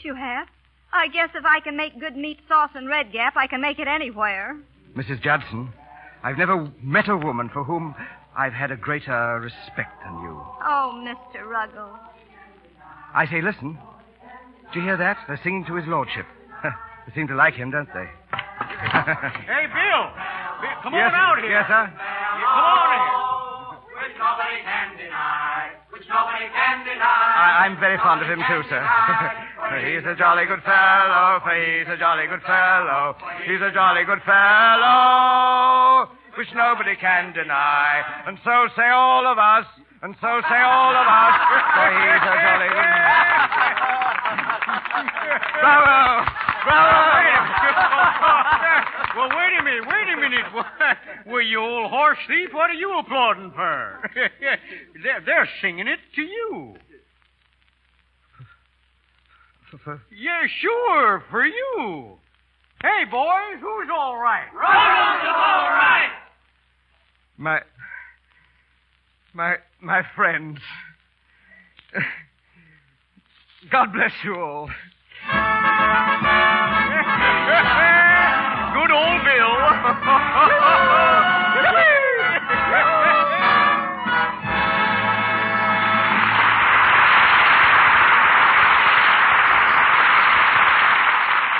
you have. I guess if I can make good meat sauce in Red Gap, I can make it anywhere. Mrs. Judson, I've never met a woman for whom I've had a greater respect than you. Oh, Mr. Ruggles. I say, listen. Do you hear that? They're singing to his lordship. They seem to like him, don't they? Hey, Bill! Come Yes, on out here. Yes, sir? Come on here. Which nobody can deny. Which nobody can deny. I'm very fond of him, too, sir. He's a jolly good fellow, for he's a jolly good fellow. He's a jolly good fellow, which nobody can deny. And so say all of us, and so say all of us, for he's a jolly good... Bravo! Bravo! Well, wait a minute. Well, you old horse thief, what are you applauding for? They're singing it to you. Yeah, sure, for you. Hey, boys, who's all right? Ruggles is all right. My friends. God bless you all. Good old Bill.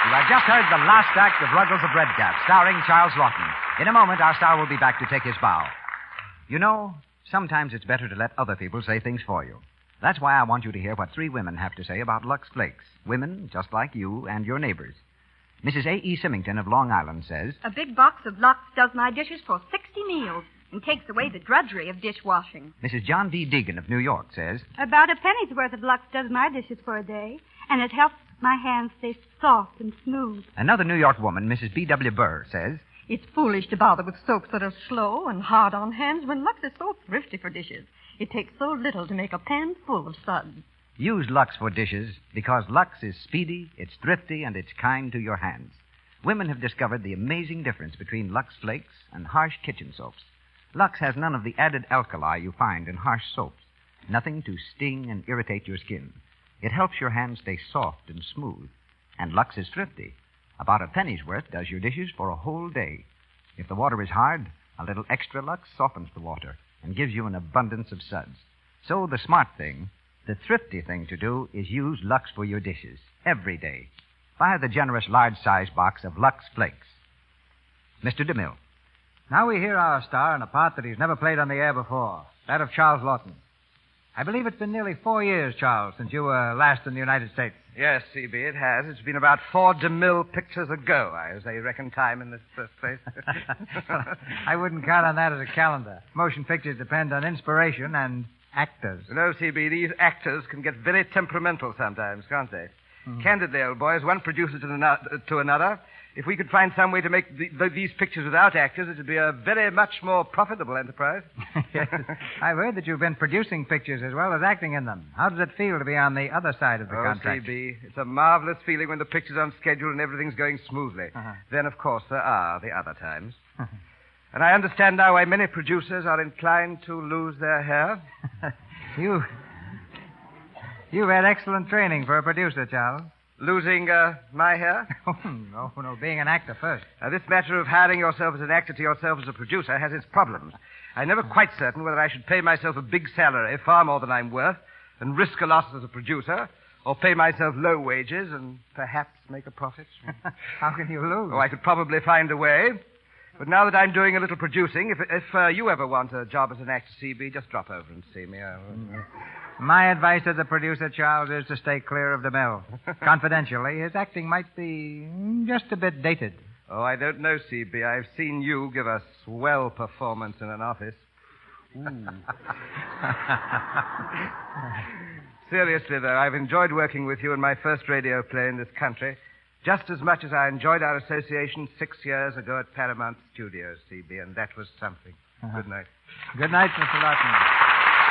You have just heard the last act of Ruggles of Redgap, starring Charles Lawton. In a moment, our star will be back to take his bow. You know, sometimes it's better to let other people say things for you. That's why I want you to hear what 3 women have to say about Lux Flakes. Women just like you and your neighbors. Mrs. A.E. Symington of Long Island says, A big box of Lux does my dishes for 60 meals and takes away the drudgery of dishwashing. Mrs. John D. Deegan of New York says, About a penny's worth of Lux does my dishes for a day, and it helps my hands stay soft and smooth. Another New York woman, Mrs. B.W. Burr, says, It's foolish to bother with soaps that are slow and hard on hands when Lux is so thrifty for dishes. It takes so little to make a pan full of suds. Use Lux for dishes because Lux is speedy, it's thrifty, and it's kind to your hands. Women have discovered the amazing difference between Lux Flakes and harsh kitchen soaps. Lux has none of the added alkali you find in harsh soaps. Nothing to sting and irritate your skin. It helps your hands stay soft and smooth. And Lux is thrifty. About a penny's worth does your dishes for a whole day. If the water is hard, a little extra Lux softens the water and gives you an abundance of suds. So the smart thing, the thrifty thing to do is use Lux for your dishes every day. Buy the generous large-size box of Lux Flakes. Mr. DeMille. Now we hear our star in a part that he's never played on the air before, that of Charles Lawton. I believe it's been nearly 4 years, Charles, since you were last in the United States. Yes, C.B., it has. It's been about 4 DeMille pictures ago, as they reckon time in this first place. I wouldn't count on that as a calendar. Motion pictures depend on inspiration and actors. No, C.B., these actors can get very temperamental sometimes, can't they? Mm-hmm. Candidly, old boys, one producer to another. If we could find some way to make these pictures without actors, it would be a very much more profitable enterprise. Yes. I've heard that you've been producing pictures as well as acting in them. How does it feel to be on the other side of the contract? C.B., it's a marvelous feeling when the picture's on schedule and everything's going smoothly. Uh-huh. Then, of course, there are the other times. And I understand now why many producers are inclined to lose their hair. You've had excellent training for a producer, Charles. Losing my hair? Oh, no, being an actor first. Now, this matter of hiring yourself as an actor to yourself as a producer has its problems. I'm never quite certain whether I should pay myself a big salary, far more than I'm worth, and risk a loss as a producer, or pay myself low wages and perhaps make a profit. How can you lose? Oh, I could probably find a way. But now that I'm doing a little producing, if you ever want a job as an actor, C.B., just drop over and see me. My advice as a producer, Charles, is to stay clear of DeMille. Confidentially, his acting might be just a bit dated. Oh, I don't know, C.B. I've seen you give a swell performance in an office. Seriously, though, I've enjoyed working with you in my first radio play in this country, just as much as I enjoyed our association 6 years ago at Paramount Studios, C.B., and that was something. Good night. Good night, Mr. Lawton.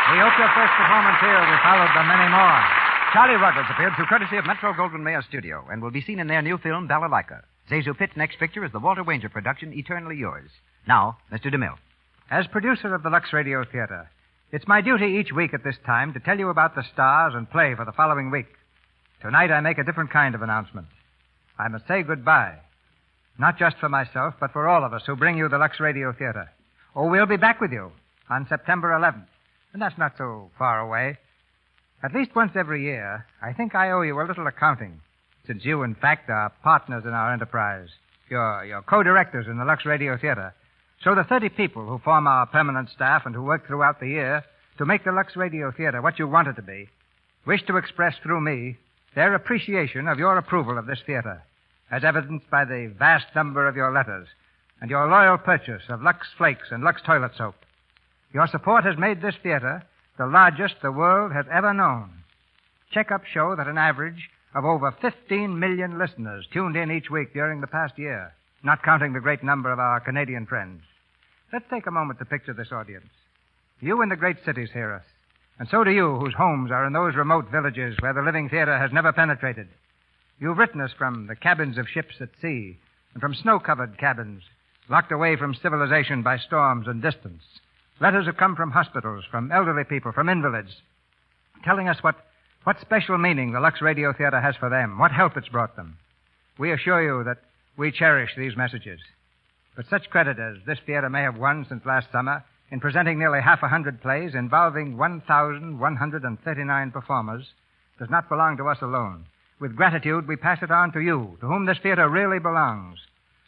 We hope your first performance here will be followed by many more. Charlie Ruggles appeared through courtesy of Metro-Goldwyn-Mayer Studio and will be seen in their new film, Balalaika. Zazu Pitt's next picture is the Walter Wanger production, Eternally Yours. Now, Mr. DeMille. As producer of the Lux Radio Theater, it's my duty each week at this time to tell you about the stars and play for the following week. Tonight I make a different kind of announcement. I must say goodbye. Not just for myself, but for all of us who bring you the Lux Radio Theater. Oh, we'll be back with you on September 11th. And that's not so far away. At least once every year, I think I owe you a little accounting, since you, in fact, are partners in our enterprise. You're co-directors in the Lux Radio Theater. So the 30 people who form our permanent staff and who work throughout the year to make the Lux Radio Theater what you want it to be wish to express through me their appreciation of your approval of this theater, as evidenced by the vast number of your letters and your loyal purchase of Lux Flakes and Lux Toilet Soap. Your support has made this theater the largest the world has ever known. Checkups show that an average of over 15 million listeners tuned in each week during the past year, not counting the great number of our Canadian friends. Let's take a moment to picture this audience. You in the great cities hear us, and so do you whose homes are in those remote villages where the living theater has never penetrated. You've written us from the cabins of ships at sea and from snow-covered cabins, locked away from civilization by storms and distance. Letters have come from hospitals, from elderly people, from invalids, telling us what special meaning the Lux Radio Theater has for them, what help it's brought them. We assure you that we cherish these messages. But such credit as this theater may have won since last summer in presenting nearly 100 plays involving 1,139 performers does not belong to us alone. With gratitude, we pass it on to you, to whom this theater really belongs,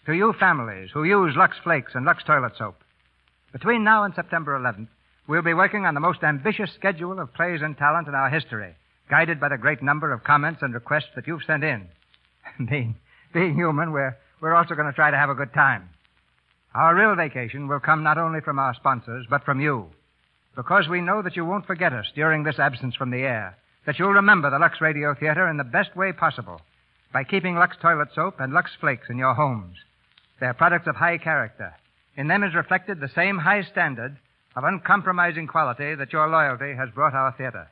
to you families who use Lux Flakes and Lux Toilet Soap. Between now and September 11th, we'll be working on the most ambitious schedule of plays and talent in our history, guided by the great number of comments and requests that you've sent in. Being human, we're also going to try to have a good time. Our real vacation will come not only from our sponsors, but from you, because we know that you won't forget us during this absence from the air, that you'll remember the Lux Radio Theater in the best way possible by keeping Lux Toilet Soap and Lux Flakes in your homes. They're products of high character. In them is reflected the same high standard of uncompromising quality that your loyalty has brought our theater.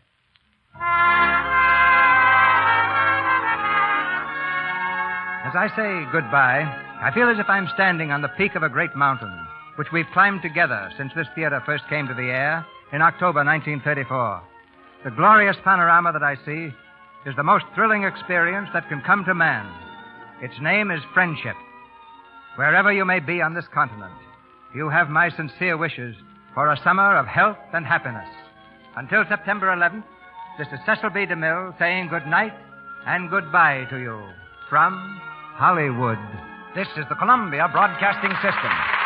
As I say goodbye, I feel as if I'm standing on the peak of a great mountain, which we've climbed together since this theater first came to the air in October 1934. The glorious panorama that I see is the most thrilling experience that can come to man. Its name is friendship. Wherever you may be on this continent, you have my sincere wishes for a summer of health and happiness. Until September 11th, this is Cecil B. DeMille saying good night and goodbye to you from Hollywood. This is the Columbia Broadcasting System.